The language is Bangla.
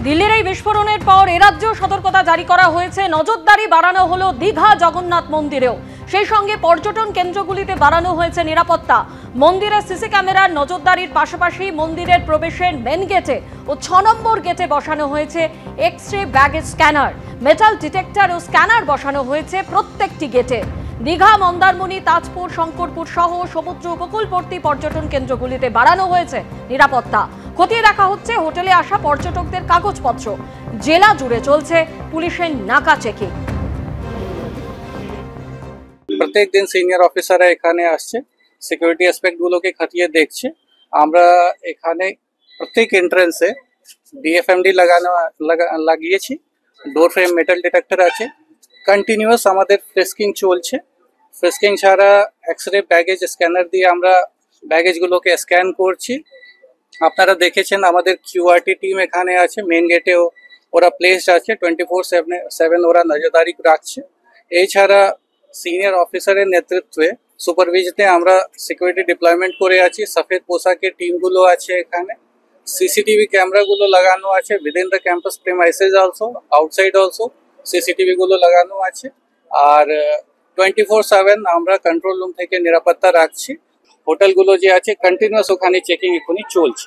দিল্লির এই বিস্ফোরণের পর এরাজ্য সতর্কতা জারি করা হয়েছে। নজরদারি বাড়ানো হলো দীঘা জগন্নাথ মন্দিরেও। সেই সঙ্গে পর্যটন কেন্দ্রগুলিতে বাড়ানো হয়েছে নিরাপত্তা। মন্দিরের সিসি ক্যামেরার নজরদারির পাশাপাশি মন্দিরের প্রবেশের মেন গেটে ও ৬ নম্বর গেটে বসানো হয়েছে X ray baggage scanner, metal detector ও স্ক্যানার বসানো হয়েছে প্রত্যেকটি গেটে। দীঘা, মন্দারমণি, তাজপুর, শঙ্করপুর সহ সমুদ্র উপকূলবর্তী পর্যটন কেন্দ্রগুলিতে বাড়ানো হয়েছে নিরাপত্তা। খতিয়ে দেখা হচ্ছে হোটেলে আসা পর্যটকদের কাগজপত্র। জেলা জুড়ে চলছে পুলিশের নাকা চেকিং। প্রত্যেক দিন সিনিয়র অফিসাররা এখানে আসছে, সিকিউরিটি অ্যাসপেক্ট গুলোকে খতিয়ে দেখছে। আমরা এখানে প্রত্যেক এন্ট্রান্সে ডিএফএমডি লাগিয়েছি, ডোর ফ্রেম মেটাল ডিটেক্টর আছে। কন্টিনিউয়াস আমাদের ফ্রেস্কিং চলছে। ফ্রেস্কিং ছাড়া এক্স-রে ব্যাগেজ স্ক্যানার দিয়ে আমরা ব্যাগেজগুলোকে স্ক্যান করছি। আপনারা দেখেছেন আমাদের কিউআরটি টিম এখানে আছে, মেন গেটেও ওরা প্লেসড আছে, 24/7 ওরা নজরদারি রাখছে। এছাড়া সিনিয়র অফিসারের নেতৃত্বে সুপারভিশনে আমরা সিকিউরিটি ডিপ্লয়মেন্ট করে আছি। সফেদ পোশাকের টিমগুলো আছে এখানে। সিসিটিভি ক্যামেরাগুলো লাগানো আছে within the campus premises also, outside also CCTV গুলো লাগানো আছে। আর 24/7 আমরা কন্ট্রোল রুম থেকে নিরাপত্তা রাখছি। হোটেলগুলো যে আছে কন্টিনিউয়াস ওখানে চেকিং এখনই চলছে।